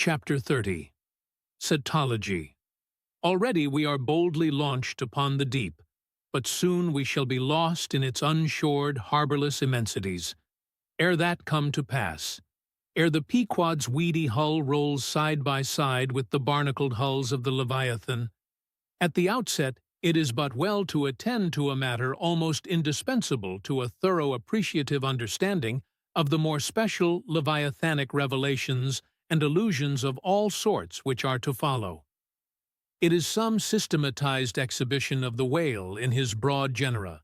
Chapter 30. Cetology. Already we are boldly launched upon the deep, but soon we shall be lost in its unshored, harborless immensities. Ere that come to pass, ere the Pequod's weedy hull rolls side by side with the barnacled hulls of the Leviathan, at the outset it is but well to attend to a matter almost indispensable to a thorough appreciative understanding of the more special Leviathanic revelations and allusions of all sorts which are to follow. It is some systematized exhibition of the whale in his broad genera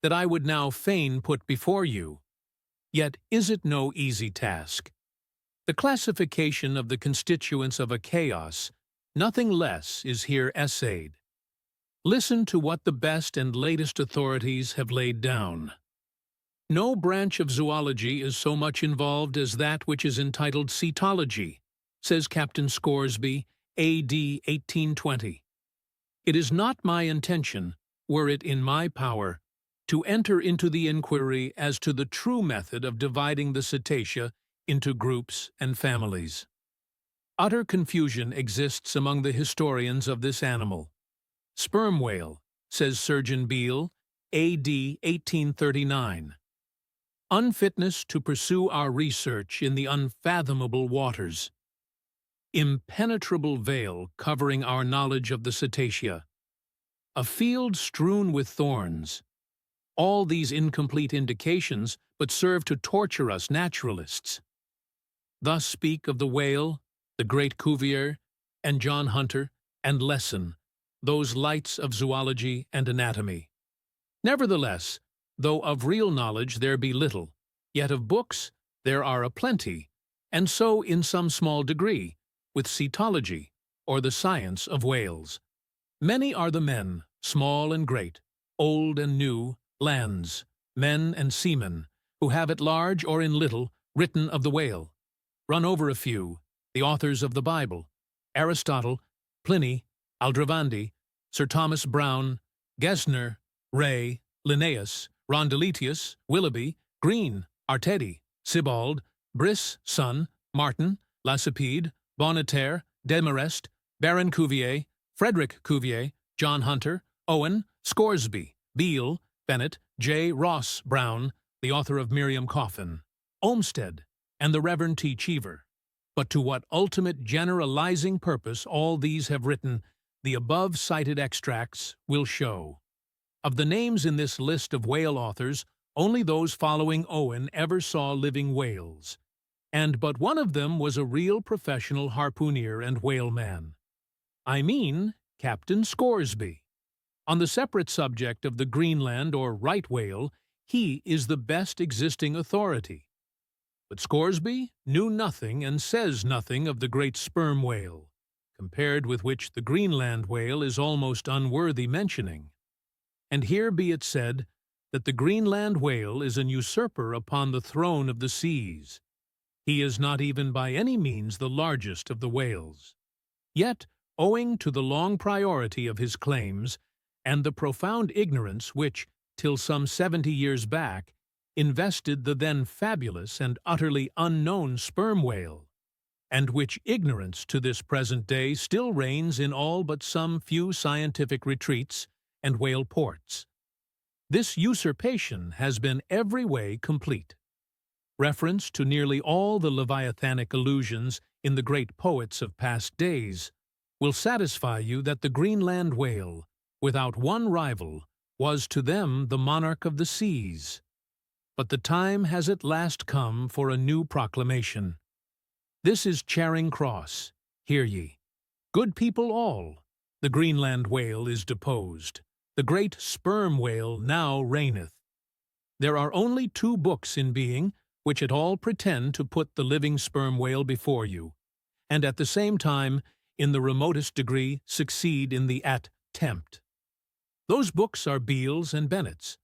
that I would now fain put before you. Yet is it no easy task. The classification of the constituents of a chaos, nothing less, is here essayed. Listen to what the best and latest authorities have laid down. No branch of zoology is so much involved as that which is entitled Cetology, says Captain Scoresby, A.D. 1820. It is not my intention, were it in my power, to enter into the inquiry as to the true method of dividing the cetacea into groups and families. Utter confusion exists among the historians of this animal. Sperm whale, says Surgeon Beale, A.D. 1839. Unfitness to pursue our research in the unfathomable waters. Impenetrable veil covering our knowledge of the cetacea. A field strewn with thorns. All these incomplete indications but serve to torture us naturalists. Thus speak of the whale, the great Cuvier, and John Hunter, and Lesson, those lights of zoology and anatomy. Nevertheless, though of real knowledge there be little, yet of books there are a plenty, and so in some small degree, with cetology, or the science of whales. Many are the men, small and great, old and new, lands, men and seamen, who have at large or in little written of the whale. Run over a few: the authors of the Bible, Aristotle, Pliny, Aldrovandi, Sir Thomas Browne, Gesner, Ray, Linnaeus, Rondeletius, Willoughby, Green, Artedi, Sibbald, Briss, Son, Martin, Lacépède, Bonneterre, Desmarest, Baron Cuvier, Frederick Cuvier, John Hunter, Owen, Scoresby, Beale, Bennett, J. Ross Brown, the author of Miriam Coffin, Olmsted, and the Reverend T. Cheever. But to what ultimate generalizing purpose all these have written, the above-cited extracts will show. Of the names in this list of whale authors, only those following Owen ever saw living whales, and but one of them was a real professional harpooner and whaleman. I mean Captain Scoresby. On the separate subject of the Greenland or right whale, he is the best existing authority. But Scoresby knew nothing and says nothing of the great sperm whale, compared with which the Greenland whale is almost unworthy mentioning. And here be it said that the Greenland whale is an usurper upon the throne of the seas. He is not even by any means the largest of the whales. Yet, owing to the long priority of his claims, and the profound ignorance which, till some 70 years back, invested the then fabulous and utterly unknown sperm whale, and which ignorance to this present day still reigns in all but some few scientific retreats and whale ports, this usurpation has been every way complete. Reference to nearly all the Leviathanic allusions in the great poets of past days will satisfy you that the Greenland whale, without one rival, was to them the monarch of the seas. But the time has at last come for a new proclamation. This is Charing Cross, hear ye. Good people all, the Greenland whale is deposed. The great sperm whale now reigneth. There are only 2 books in being which at all pretend to put the living sperm whale before you, and at the same time, in the remotest degree, succeed in the attempt. Those books are Beale's and Bennett's,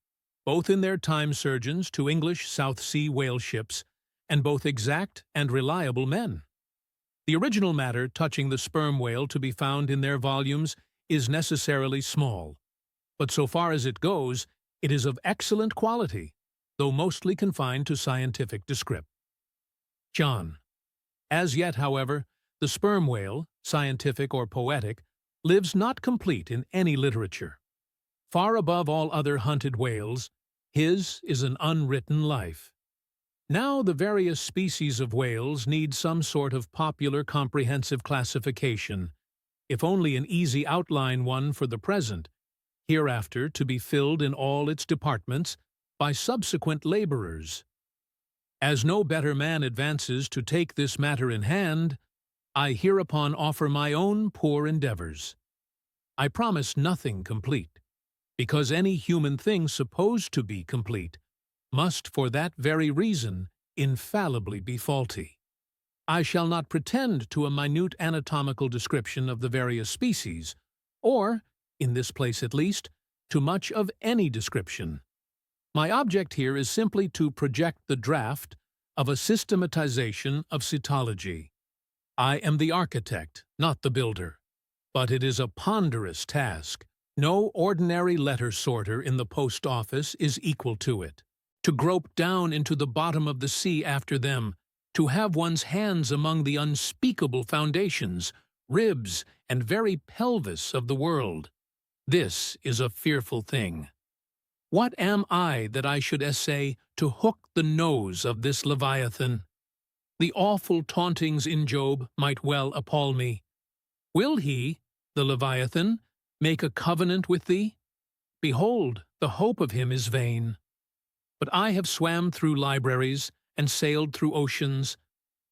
both in their time surgeons to English South Sea whale ships, and both exact and reliable men. The original matter touching the sperm whale to be found in their volumes is necessarily small, but so far as it goes, it is of excellent quality, though mostly confined to scientific description. John. As yet, however, The sperm whale, scientific or poetic, lives not complete in any literature. Far above all other hunted whales, his is an unwritten life. Now the various species of whales need some sort of popular comprehensive classification, if only an easy outline one for the present, hereafter to be filled in all its departments by subsequent laborers. As no better man advances to take this matter in hand, I hereupon offer my own poor endeavors. I promise nothing complete, because any human thing supposed to be complete must for that very reason infallibly be faulty. I shall not pretend to a minute anatomical description of the various species, or, in this place at least, to much of any description. My object here is simply to project the draft of a systematization of cetology. I am the architect, not the builder, but it is a ponderous task. No ordinary letter sorter in the post office is equal to it. To grope down into the bottom of the sea after them, to have one's hands among the unspeakable foundations, ribs, and very pelvis of the world. This is a fearful thing. What am I that I should essay to hook the nose of this Leviathan? The awful tauntings in Job might well appall me. Will he, the Leviathan, make a covenant with thee? Behold, the hope of him is vain. But I have swam through libraries and sailed through oceans.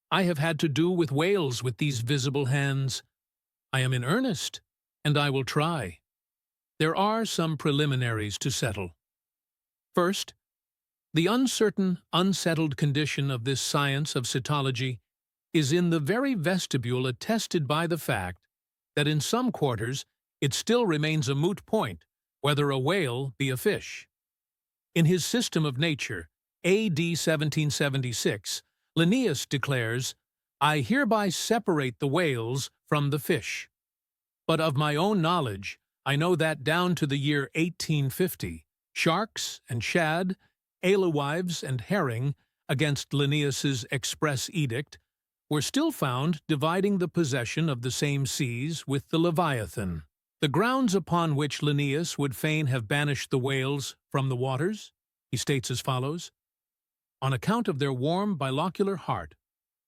I have had to do with whales with these visible hands. I am in earnest, and I will try. There are some preliminaries to settle. First, the uncertain, unsettled condition of this science of cetology is in the very vestibule attested by the fact that in some quarters it still remains a moot point whether a whale be a fish. In his System of Nature, A.D. 1776, Linnaeus declares, "I hereby separate the whales from the fish." But of my own knowledge, I know that down to the year 1850, sharks and shad, alewives and herring, against Linnaeus's express edict, were still found dividing the possession of the same seas with the Leviathan. The grounds upon which Linnaeus would fain have banished the whales from the waters, he states as follows: on account of their warm bilocular heart,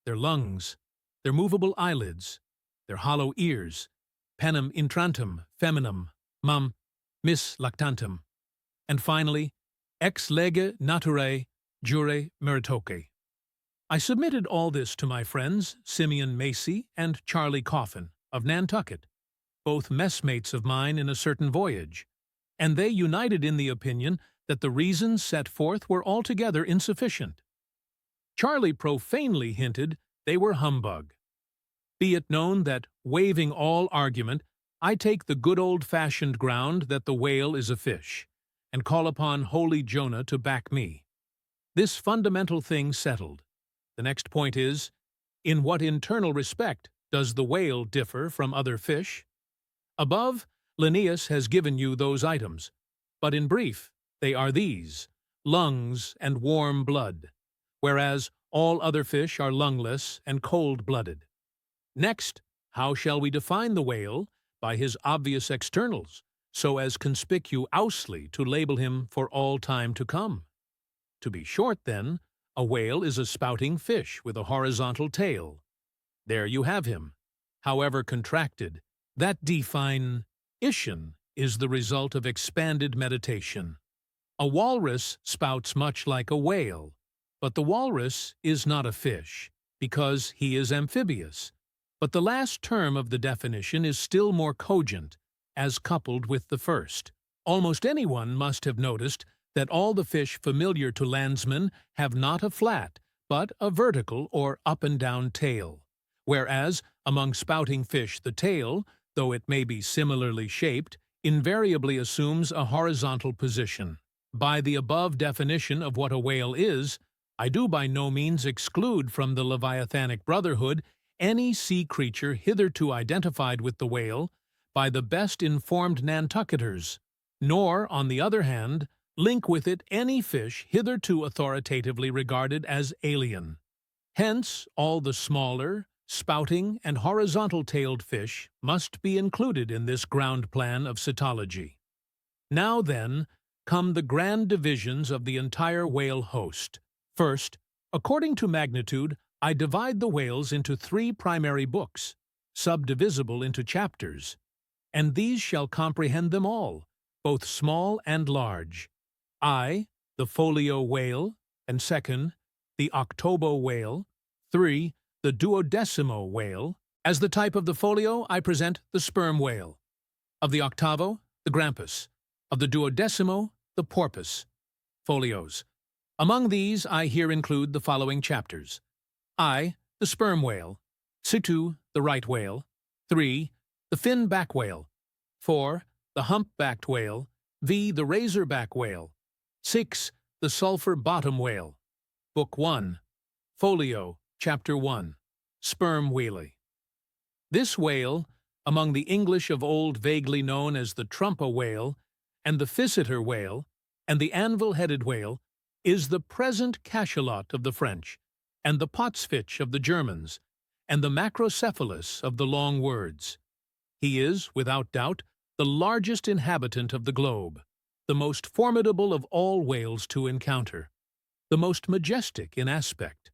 their lungs, their movable eyelids, their hollow ears, penem intrantem feminam, mam, mis lactantem, and finally, ex lege naturae jure meritoque. I submitted all this to my friends Simeon Macy and Charlie Coffin of Nantucket, both messmates of mine in a certain voyage, and they united in the opinion that the reasons set forth were altogether insufficient. Charlie profanely hinted they were humbug. Be it known that, waiving all argument, I take the good old-fashioned ground that the whale is a fish, and call upon holy Jonah to back me. This fundamental thing settled, the next point is, in what internal respect does the whale differ from other fish? Above, Linnaeus has given you those items, but in brief, they are these: lungs and warm blood, whereas all other fish are lungless and cold-blooded. Next, how shall we define the whale by his obvious externals, so as conspicuously to label him for all time to come? To be short, then, a whale is a spouting fish with a horizontal tail. There you have him. However contracted, that definition is the result of expanded meditation. A walrus spouts much like a whale, but the walrus is not a fish, because he is amphibious. But the last term of the definition is still more cogent, as coupled with the first. Almost anyone must have noticed that all the fish familiar to landsmen have not a flat, but a vertical or up-and-down tail, whereas among spouting fish the tail, though it may be similarly shaped, invariably assumes a horizontal position. By the above definition of what a whale is, I do by no means exclude from the Leviathanic Brotherhood any sea creature hitherto identified with the whale by the best informed Nantucketers, nor, on the other hand, link with it any fish hitherto authoritatively regarded as alien. Hence all the smaller, spouting, and horizontal-tailed fish must be included in this ground plan of cetology. Now then, come the grand divisions of the entire whale host. First, according to magnitude, I divide the whales into 3 primary books, subdivisible into chapters, and these shall comprehend them all, both small and large. I, the folio whale, and second, the octobo whale, 3, the duodecimo whale. As the type of the folio, I present the sperm whale. Of the octavo, the grampus. Of the duodecimo, the porpoise. Folios. Among these, I here include the following chapters. I, the sperm whale. 2, the right whale. 3, the fin-back whale. 4, the hump-backed whale. V, the razor-back whale. 6, the sulphur-bottom whale. Book 1. Folio, Chapter 1. Sperm whale. This whale, among the English of old vaguely known as the trumpa whale, and the physeter whale, and the anvil-headed whale, is the present cachalot of the French, and the potsfich of the Germans, and the macrocephalus of the long words. He is, without doubt, the largest inhabitant of the globe, the most formidable of all whales to encounter, the most majestic in aspect,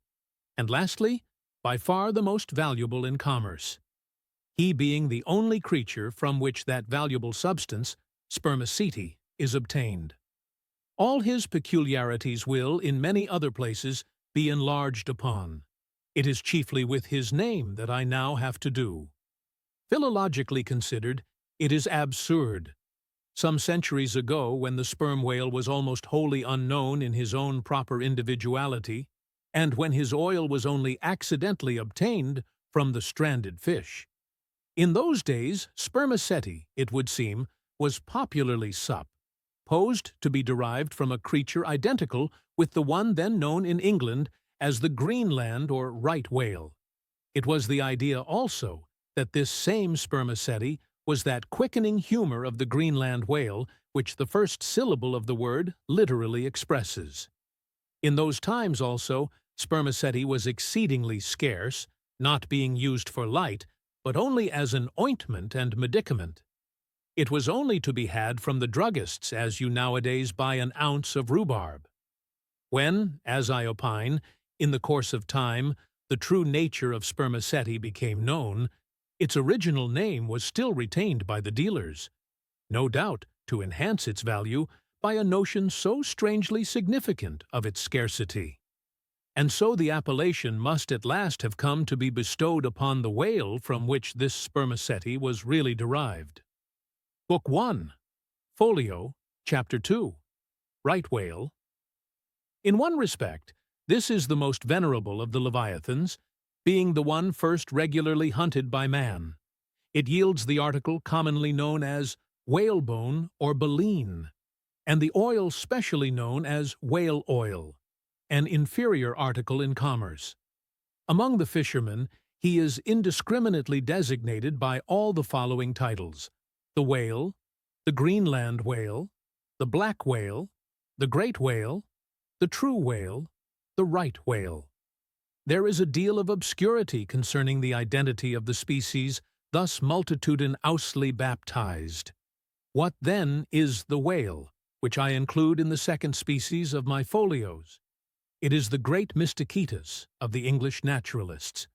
and lastly, by far the most valuable in commerce, he being the only creature from which that valuable substance, spermaceti, is obtained. All his peculiarities will, in many other places, be enlarged upon. It is chiefly with his name that I now have to do. Philologically considered, it is absurd. Some centuries ago, when the sperm whale was almost wholly unknown in his own proper individuality, and when his oil was only accidentally obtained from the stranded fish. In those days, spermaceti, it would seem, was popularly supposed to be derived from a creature identical with the one then known in England as the Greenland or right whale. It was the idea also that this same spermaceti was that quickening humor of the Greenland whale which the first syllable of the word literally expresses. In those times also, spermaceti was exceedingly scarce, not being used for light, but only as an ointment and medicament. It was only to be had from the druggists as you nowadays buy an ounce of rhubarb. When, as I opine, in the course of time, the true nature of spermaceti became known, its original name was still retained by the dealers, no doubt to enhance its value by a notion so strangely significant of its scarcity. And so the appellation must at last have come to be bestowed upon the whale from which this spermaceti was really derived. Book 1. Folio, Chapter 2. Right whale. In one respect, this is the most venerable of the leviathans, being the one first regularly hunted by man. It yields the article commonly known as whalebone or baleen, and the oil specially known as whale oil, an inferior article in commerce. Among the fishermen, he is indiscriminately designated by all the following titles: the whale, the Greenland whale, the black whale, the great whale, the true whale, the right whale. There is a deal of obscurity concerning the identity of the species thus multitudinously baptized. What, then, is the whale, which I include in the second species of my folios? It is the great Mysticetus of the English naturalists,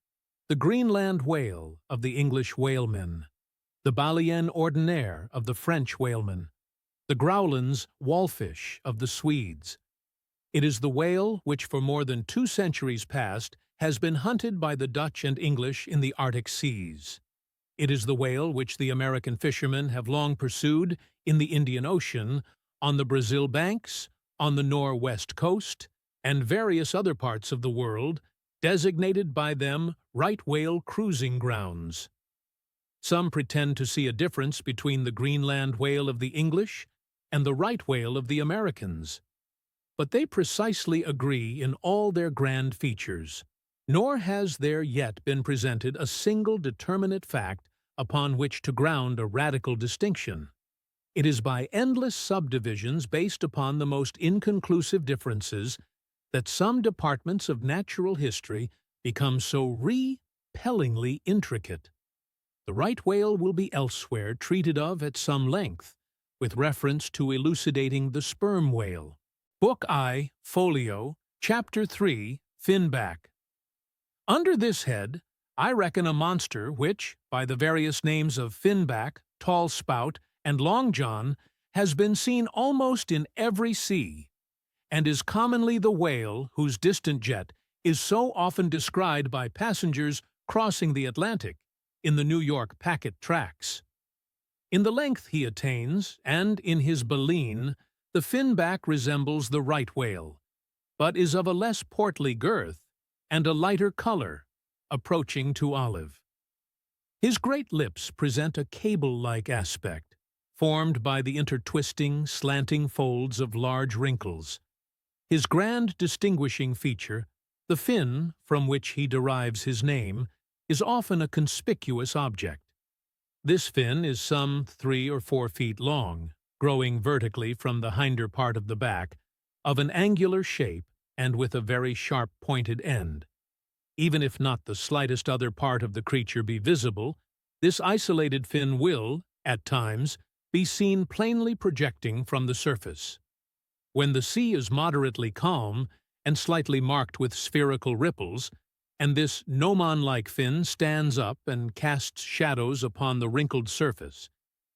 the Greenland whale of the English whalemen, the baleine ordinaire of the French whalemen, the growlens wallfish of the Swedes. It is the whale which for more than 2 centuries past has been hunted by the Dutch and English in the Arctic seas. It is the whale which the American fishermen have long pursued in the Indian Ocean, on the Brazil banks, on the northwest coast, and various other parts of the world, designated by them right whale cruising grounds. Some pretend to see a difference between the Greenland whale of the English and the right whale of the Americans. But they precisely agree in all their grand features, nor has there yet been presented a single determinate fact upon which to ground a radical distinction. It is by endless subdivisions based upon the most inconclusive differences that some departments of natural history become so compellingly intricate. The right whale will be elsewhere treated of at some length, with reference to elucidating the sperm whale. Book I, Folio, Chapter 3, Finback. Under this head, I reckon a monster which, by the various names of finback, tall spout, and long john, has been seen almost in every sea, and is commonly the whale whose distant jet is so often descried by passengers crossing the Atlantic in the New York packet tracks. In the length he attains, and in his baleen, the finback resembles the right whale, but is of a less portly girth and a lighter color, approaching to olive. His great lips present a cable-like aspect, formed by the intertwisting, slanting folds of large wrinkles. His grand distinguishing feature, the fin from which he derives his name, is often a conspicuous object. This fin is some 3 or 4 feet long, growing vertically from the hinder part of the back, of an angular shape and with a very sharp pointed end. Even if not the slightest other part of the creature be visible, this isolated fin will, at times, be seen plainly projecting from the surface. When the sea is moderately calm and slightly marked with spherical ripples, and this gnomon-like fin stands up and casts shadows upon the wrinkled surface,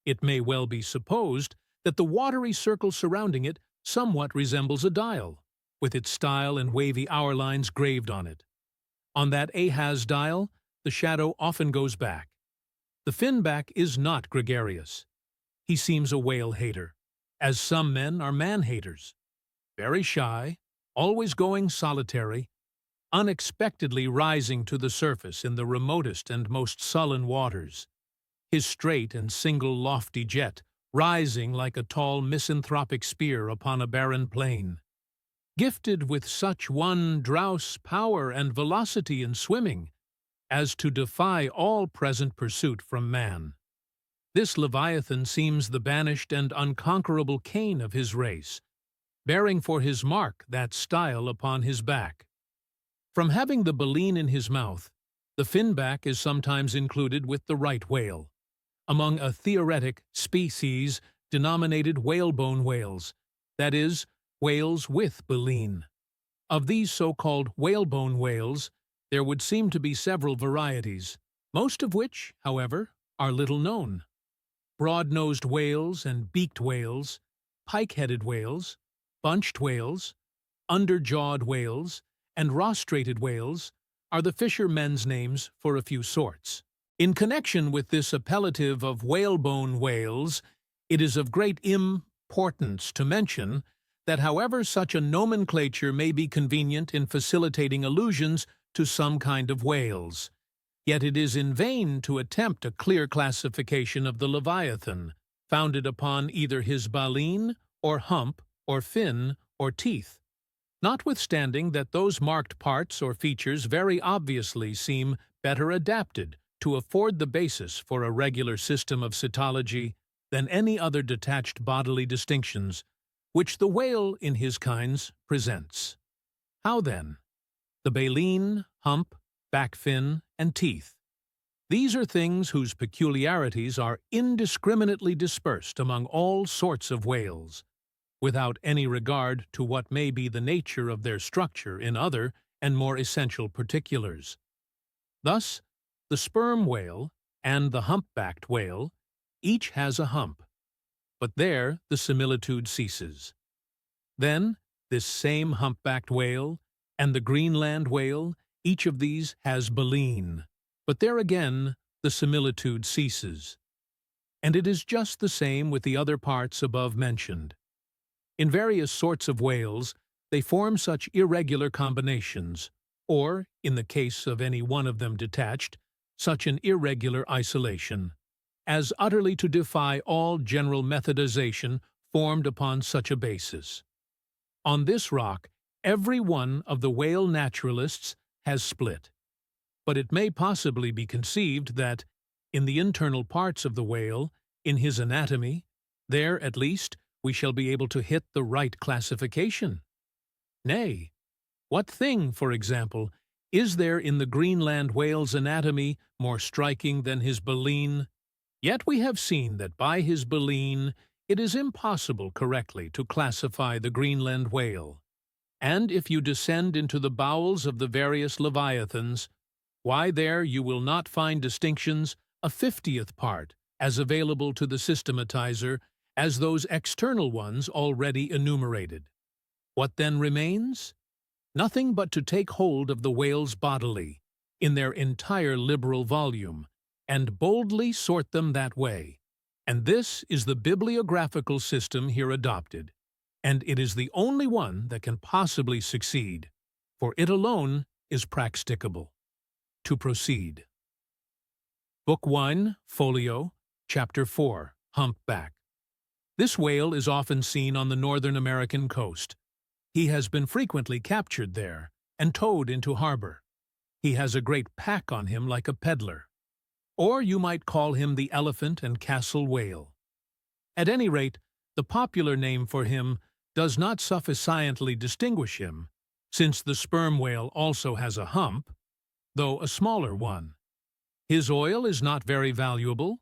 it may well be supposed that the watery circle surrounding it somewhat resembles a dial, with its style and wavy hour lines graved on it. On that Ahaz dial, the shadow often goes back. The finback is not gregarious. He seems a whale-hater, as some men are man-haters. Very shy, always going solitary, unexpectedly rising to the surface in the remotest and most sullen waters, his straight and single lofty jet rising like a tall misanthropic spear upon a barren plain. Gifted with such wondrous power and velocity in swimming as to defy all present pursuit from man. This Leviathan seems the banished and unconquerable Cain of his race, bearing for his mark that style upon his back. From having the baleen in his mouth, the finback is sometimes included with the right whale, among a theoretic species denominated whalebone whales, that is, whales with baleen. Of these so-called whalebone whales, there would seem to be several varieties, most of which, however, are little known. Broad-nosed whales and beaked whales, pike-headed whales, bunched whales, under-jawed whales, and rostrated whales are the fishermen's names for a few sorts. In connection with this appellative of whalebone whales, it is of great importance to mention that however such a nomenclature may be convenient in facilitating allusions to some kind of whales, yet it is in vain to attempt a clear classification of the Leviathan, founded upon either his baleen, or hump, or fin, or teeth, notwithstanding that those marked parts or features very obviously seem better adapted to afford the basis for a regular system of cetology than any other detached bodily distinctions which the whale in his kinds presents. How then? The baleen, hump, back fin, and teeth. These are things whose peculiarities are indiscriminately dispersed among all sorts of whales, without any regard to what may be the nature of their structure in other and more essential particulars. Thus, the sperm whale and the humpbacked whale each has a hump, but there the similitude ceases. Then, this same humpbacked whale and the Greenland whale, each of these has baleen, but there again the similitude ceases. And it is just the same with the other parts above mentioned. In various sorts of whales, they form such irregular combinations, or, in the case of any one of them detached, such an irregular isolation, as utterly to defy all general methodization formed upon such a basis. On this rock, every one of the whale naturalists has split, but it may possibly be conceived that, in the internal parts of the whale, in his anatomy, there, at least, we shall be able to hit the right classification. Nay, what thing, for example, Is there in the Greenland whale's anatomy more striking than his baleen? Yet we have seen that by his baleen it is impossible correctly to classify the Greenland whale. And if you descend into the bowels of the various leviathans, why there you will not find distinctions a 50th part as available to the systematizer as those external ones already enumerated. What then remains? Nothing but to take hold of the whales bodily, in their entire liberal volume, and boldly sort them that way. And this is the bibliographical system here adopted, and it is the only one that can possibly succeed, for it alone is practicable. To proceed. Book 1, Folio, Chapter 4, Humpback. This whale is often seen on the northern American coast. He has been frequently captured there and towed into harbor. He has a great pack on him like a peddler. Or you might call him the elephant and castle whale. At any rate, the popular name for him does not sufficiently distinguish him, since the sperm whale also has a hump, though a smaller one. His oil is not very valuable.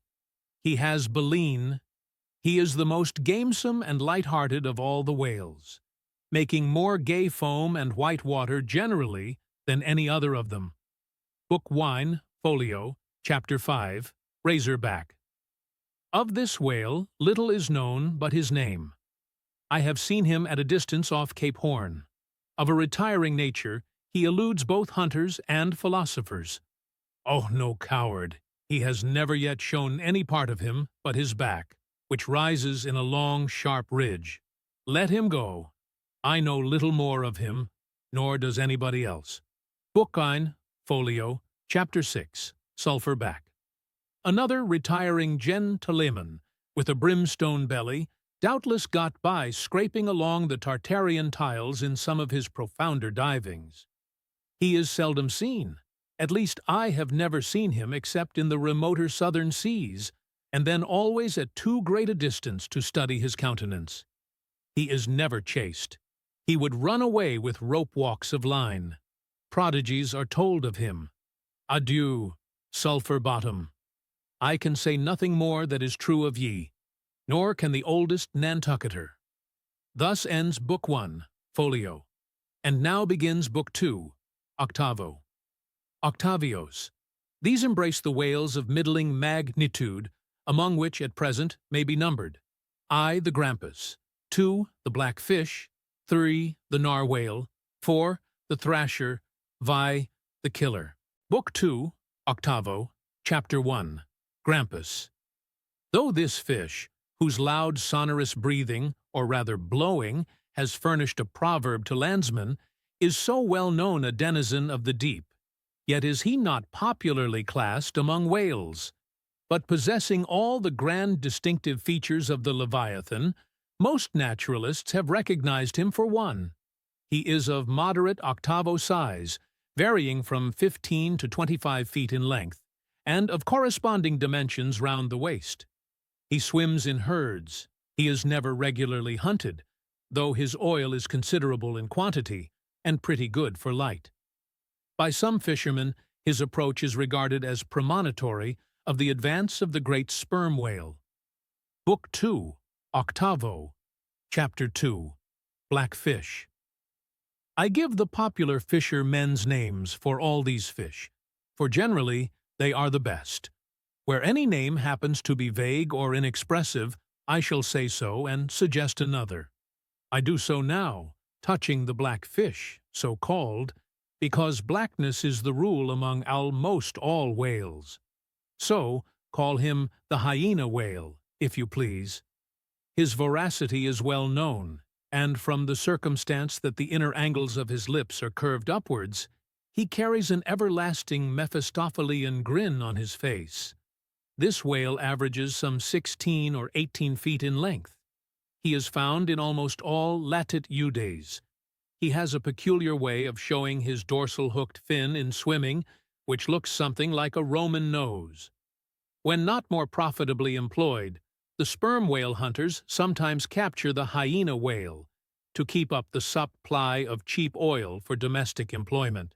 He has baleen. He is the most gamesome and light-hearted of all the whales, making more gay foam and white water generally than any other of them. Book 1, Folio, Chapter 5, Razorback. Of this whale little is known but his name. I have seen him at a distance off Cape Horn. Of a retiring nature, he eludes both hunters and philosophers. Oh, no coward! He has never yet shown any part of him but his back, which rises in a long, sharp ridge. Let him go. I know little more of him, nor does anybody else. Book 1, Folio, Chapter 6, Sulphurback. Another retiring gentleman, with a brimstone belly, doubtless got by scraping along the Tartarian tiles in some of his profounder divings. He is seldom seen. At least I have never seen him except in the remoter southern seas, and then always at too great a distance to study his countenance. He is never chased. He would run away with rope walks of line. Prodigies are told of him. Adieu, Sulphur Bottom. I can say nothing more that is true of ye, nor can the oldest Nantucketer. Thus ends Book 1, Folio. And now begins Book 2, Octavo. Octavios. These embrace the whales of middling magnitude, among which at present may be numbered I, the grampus, 2, the black fish, 3, the narwhale, 4, the thrasher, 5, the killer. Book 2, Octavo, Chapter 1, Grampus. Though this fish, whose loud sonorous breathing, or rather blowing, has furnished a proverb to landsmen, is so well known a denizen of the deep, yet is he not popularly classed among whales. But possessing all the grand distinctive features of the Leviathan, most naturalists have recognized him for one. He is of moderate octavo size, varying from 15 to 25 feet in length, and of corresponding dimensions round the waist. He swims in herds. He is never regularly hunted, though his oil is considerable in quantity and pretty good for light. By some fishermen, his approach is regarded as premonitory of the advance of the great sperm whale. Book 2, Octavo, Chapter 2, Blackfish. I give the popular fishermen's names for all these fish, for generally they are the best. Where any name happens to be vague or inexpressive, I shall say so and suggest another. I do so now, touching the blackfish, so called, because blackness is the rule among almost all whales. So, call him the hyena whale, if you please. His voracity is well known, and from the circumstance that the inner angles of his lips are curved upwards, he carries an everlasting Mephistophelian grin on his face. This whale averages some 16 or 18 feet in length. He is found in almost all latitudes. He has a peculiar way of showing his dorsal hooked fin in swimming, which looks something like a Roman nose. When not more profitably employed, the sperm whale hunters sometimes capture the hyena whale to keep up the supply of cheap oil for domestic employment.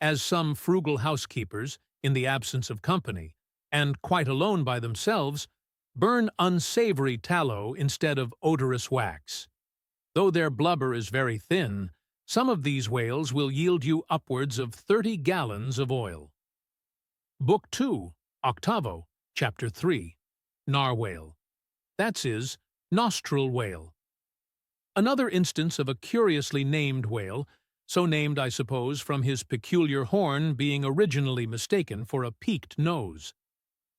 as some frugal housekeepers, in the absence of company, and quite alone by themselves, burn unsavory tallow instead of odorous wax. Though their blubber is very thin, some of these whales will yield you upwards of 30 gallons of oil. Book 2, 8, Chapter 3, Narwhale. That is, nostril whale. Another instance of a curiously named whale, so named, I suppose, from his peculiar horn being originally mistaken for a peaked nose.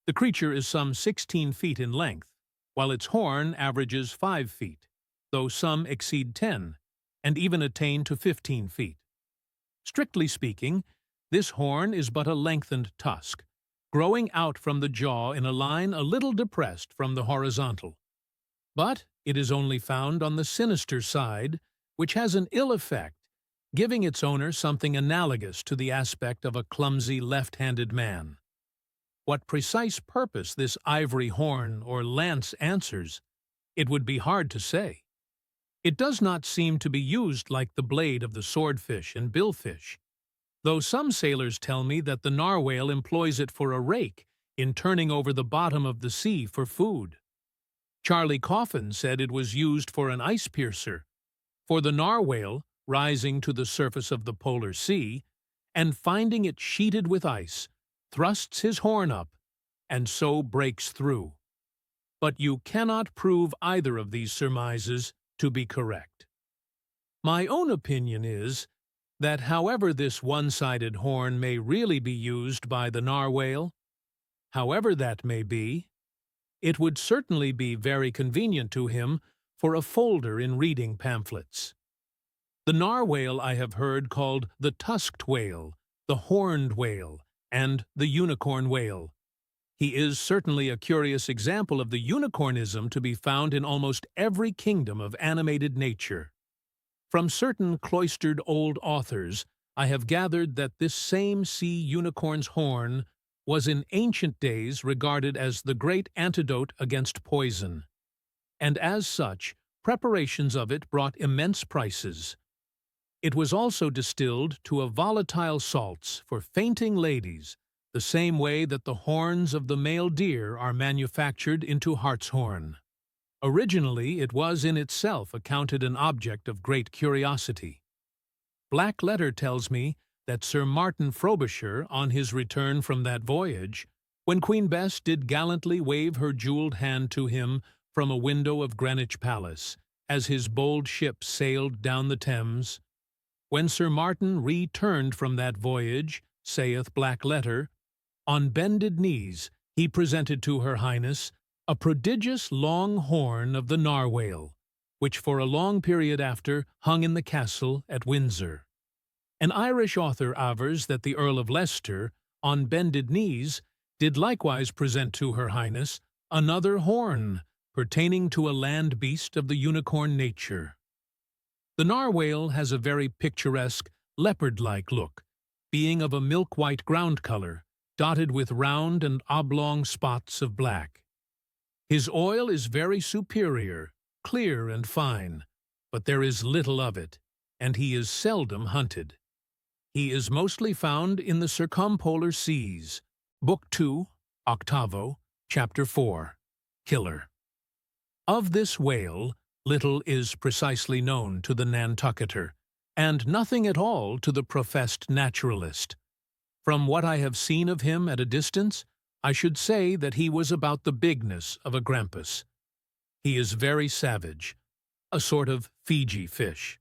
The creature is some 16 feet in length, while its horn averages 5 feet, though some exceed 10, and even attain to 15 feet. Strictly speaking, this horn is but a lengthened tusk, growing out from the jaw in a line a little depressed from the horizontal. But it is only found on the sinister side, which has an ill effect, giving its owner something analogous to the aspect of a clumsy left-handed man. What precise purpose this ivory horn or lance answers, it would be hard to say. It does not seem to be used like the blade of the swordfish and billfish, though some sailors tell me that the narwhale employs it for a rake in turning over the bottom of the sea for food. Charlie Coffin said it was used for an ice piercer, for the narwhale, rising to the surface of the polar sea, and finding it sheeted with ice, thrusts his horn up, and so breaks through. But you cannot prove either of these surmises to be correct. My own opinion is that however this one-sided horn may really be used by the narwhale, however that may be, it would certainly be very convenient to him for a folder in reading pamphlets. The narwhale I have heard called the tusked whale, the horned whale, and the unicorn whale. He is certainly a curious example of the unicornism to be found in almost every kingdom of animated nature. From certain cloistered old authors, I have gathered that this same sea unicorn's horn was in ancient days regarded as the great antidote against poison, and as such, preparations of it brought immense prices. It was also distilled to a volatile salts for fainting ladies, the same way that the horns of the male deer are manufactured into hartshorn. Originally, it was in itself accounted an object of great curiosity. Black Letter tells me that Sir Martin Frobisher, on his return from that voyage, when Queen Bess did gallantly wave her jewelled hand to him from a window of Greenwich Palace, as his bold ship sailed down the Thames, when Sir Martin returned from that voyage, saith Black Letter, on bended knees he presented to her Highness a prodigious long horn of the narwhale, which for a long period after hung in the castle at Windsor. An Irish author avers that the Earl of Leicester, on bended knees, did likewise present to her Highness another horn, pertaining to a land beast of the unicorn nature. The narwhale has a very picturesque, leopard-like look, being of a milk-white ground color, dotted with round and oblong spots of black. His oil is very superior, clear and fine, but there is little of it, and he is seldom hunted. He is mostly found in the circumpolar seas. Book 2, 8, Chapter 4, Killer. Of this whale, little is precisely known to the Nantucketer, and nothing at all to the professed naturalist. From what I have seen of him at a distance, I should say that he was about the bigness of a grampus. He is very savage, a sort of Fiji fish.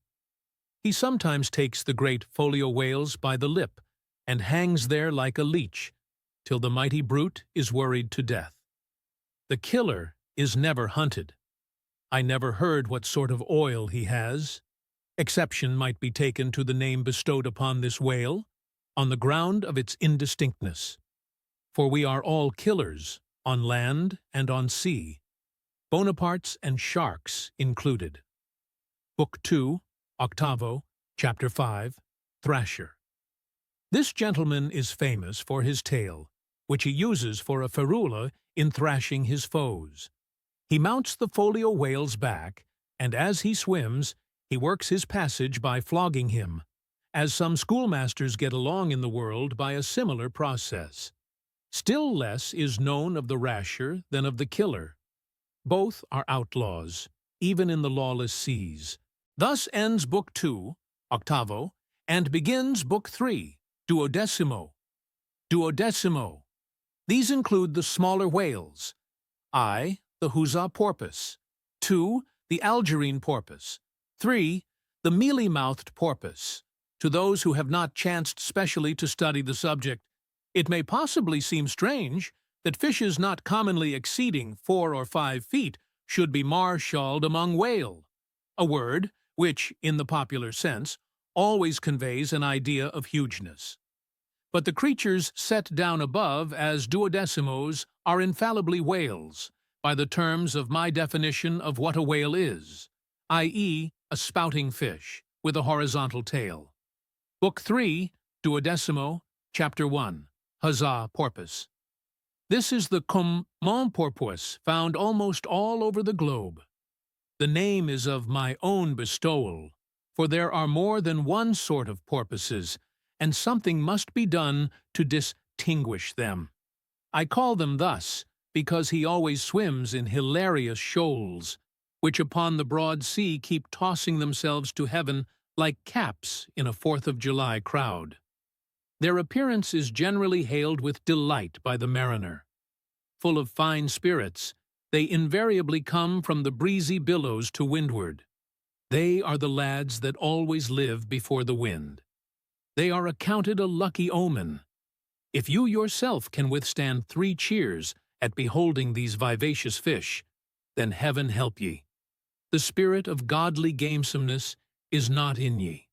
He sometimes takes the great folio whales by the lip and hangs there like a leech, till the mighty brute is worried to death. The killer is never hunted. I never heard what sort of oil he has. Exception might be taken to the name bestowed upon this whale, on the ground of its indistinctness. For we are all killers, on land and on sea, Bonapartes and sharks included. Book 2, 8, Chapter 5, Thrasher. This gentleman is famous for his tail, which he uses for a ferula in thrashing his foes. He mounts the folio whale's back, and as he swims, he works his passage by flogging him, as some schoolmasters get along in the world by a similar process. Still less is known of the rasher than of the killer. Both are outlaws, even in the lawless seas. Thus ends Book 2, octavo, and begins Book 3, duodecimo. Duodecimo. These include the smaller whales. I, the huzzah porpoise. 2, the Algerine porpoise. 3, the mealy-mouthed porpoise. To those who have not chanced specially to study the subject, it may possibly seem strange that fishes not commonly exceeding 4 or 5 feet should be marshalled among whale, a word which, in the popular sense, always conveys an idea of hugeness. But the creatures set down above as duodecimos are infallibly whales, by the terms of my definition of what a whale is, i.e., a spouting fish with a horizontal tail. Book 3, duodecimo, Chapter 1, Huzzah Porpoise. This is the common porpoise found almost all over the globe. The name is of my own bestowal, for there are more than one sort of porpoises, and something must be done to distinguish them. I call them thus because he always swims in hilarious shoals, which upon the broad sea keep tossing themselves to heaven like caps in a 4th of July crowd. Their appearance is generally hailed with delight by the mariner. Full of fine spirits, they invariably come from the breezy billows to windward. They are the lads that always live before the wind. They are accounted a lucky omen. If you yourself can withstand 3 cheers at beholding these vivacious fish, then heaven help ye. The spirit of godly gamesomeness is not in ye.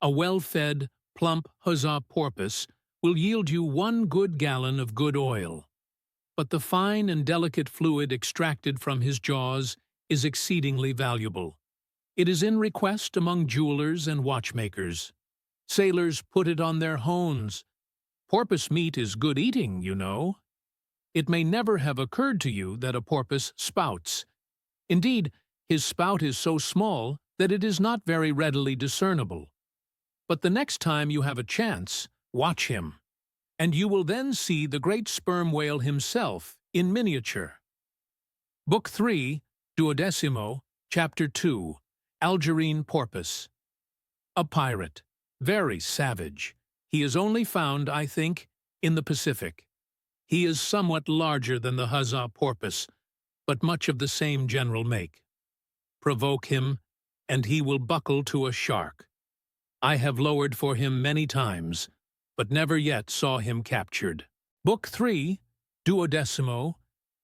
A well-fed, plump huzzah porpoise will yield you 1 good gallon of good oil, but the fine and delicate fluid extracted from his jaws is exceedingly valuable. It is in request among jewelers and watchmakers. Sailors put it on their hones. Porpoise meat is good eating, you know. It may never have occurred to you that a porpoise spouts. Indeed, his spout is so small that it is not very readily discernible. But the next time you have a chance, watch him, and you will then see the great sperm whale himself in miniature. Book 3, duodecimo, Chapter 2, Algerine porpoise. A pirate, very savage. He is only found, I think, in the Pacific. He is somewhat larger than the huzzah porpoise, but much of the same general make. Provoke him, and he will buckle to a shark. I have lowered for him many times, but never yet saw him captured. Book 3, duodecimo,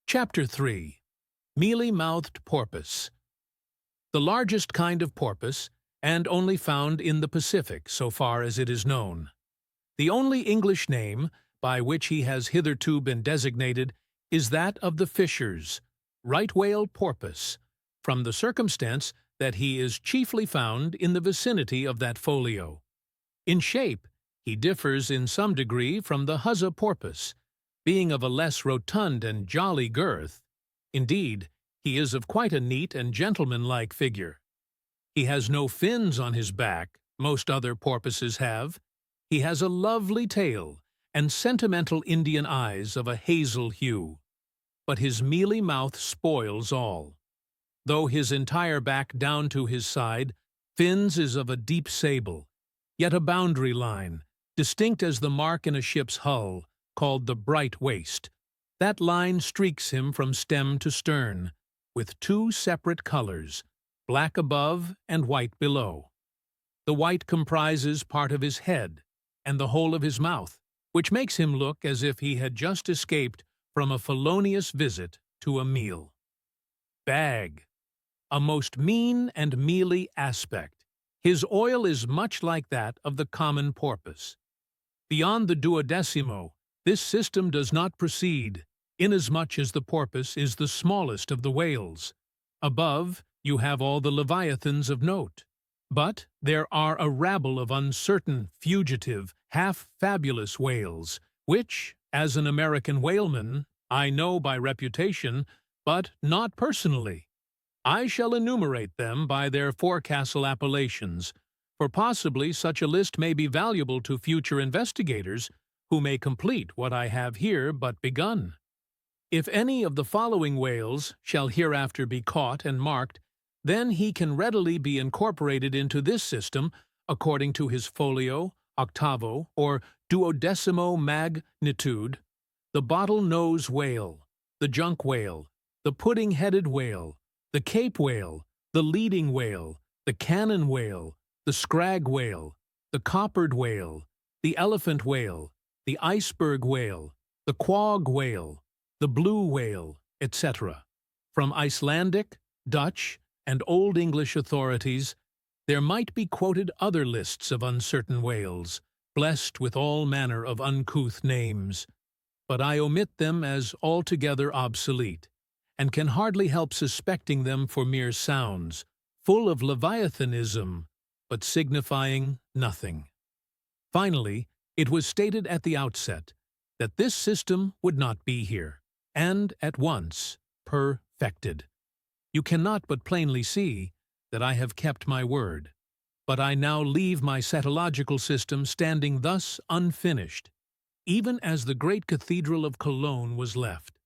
Chapter 3, Mealy-mouthed porpoise. The largest kind of porpoise, and only found in the Pacific so far as it is known. The only English name by which he has hitherto been designated is that of the fishers, right whale porpoise, from the circumstance that he is chiefly found in the vicinity of that folio. In shape, he differs in some degree from the huzzah porpoise, being of a less rotund and jolly girth. Indeed, he is of quite a neat and gentlemanlike figure. He has no fins on his back, most other porpoises have. He has a lovely tail and sentimental Indian eyes of a hazel hue. But his mealy mouth spoils all. Though his entire back down to his side, fins is of a deep sable, yet a boundary line, distinct as the mark in a ship's hull, called the bright waist. That line streaks him from stem to stern, with 2 separate colors, black above and white below. The white comprises part of his head and the whole of his mouth, which makes him look as if he had just escaped from a felonious visit to a meal. Bag. A most mean and mealy aspect. His oil is much like that of the common porpoise. Beyond the duodecimo, this system does not proceed, inasmuch as the porpoise is the smallest of the whales. Above, you have all the leviathans of note. But there are a rabble of uncertain, fugitive, half-fabulous whales, which, as an American whaleman, I know by reputation, but not personally. I shall enumerate them by their forecastle appellations, for possibly such a list may be valuable to future investigators who may complete what I have here but begun. If any of the following whales shall hereafter be caught and marked, then he can readily be incorporated into this system according to his folio, octavo, or duodecimo magnitude: the bottle-nose whale, the junk whale, the pudding-headed whale, the Cape whale, the leading whale, the cannon whale, the scrag whale, the coppered whale, the elephant whale, the iceberg whale, the quag whale, the blue whale, etc. From Icelandic, Dutch, and Old English authorities, there might be quoted other lists of uncertain whales, blessed with all manner of uncouth names, but I omit them as altogether obsolete, and can hardly help suspecting them for mere sounds, full of leviathanism, but signifying nothing. Finally, it was stated at the outset that this system would not be here, and at once perfected. You cannot but plainly see that I have kept my word, but I now leave my cetological system standing thus unfinished, even as the great cathedral of Cologne was left,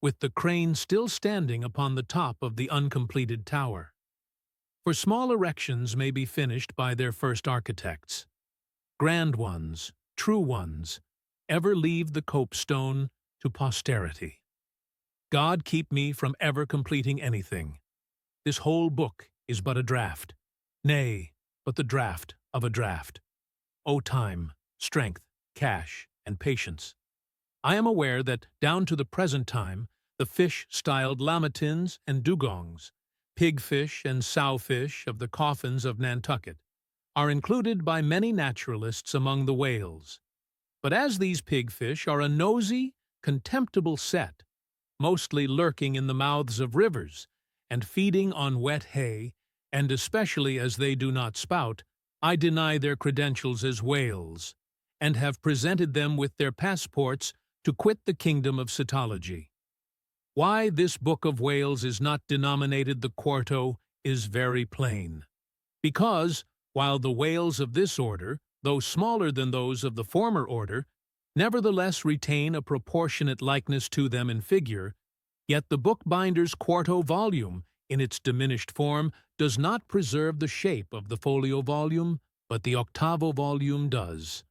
with the crane still standing upon the top of the uncompleted tower. For small erections may be finished by their first architects. Grand ones, true ones, ever leave the copestone to posterity. God keep me from ever completing anything. This whole book is but a draft, nay, but the draft of a draft. O time, strength, cash, and patience! I am aware that, down to the present time, the fish styled lamatins and dugongs, pigfish and sowfish of the coffins of Nantucket, are included by many naturalists among the whales. But as these pigfish are a nosy, contemptible set, mostly lurking in the mouths of rivers and feeding on wet hay, and especially as they do not spout, I deny their credentials as whales, and have presented them with their passports to quit the kingdom of Cetology. Why this book of whales is not denominated the quarto is very plain. Because, while the whales of this order, though smaller than those of the former order, nevertheless retain a proportionate likeness to them in figure, yet the bookbinder's quarto volume, in its diminished form, does not preserve the shape of the folio volume, but the octavo volume does.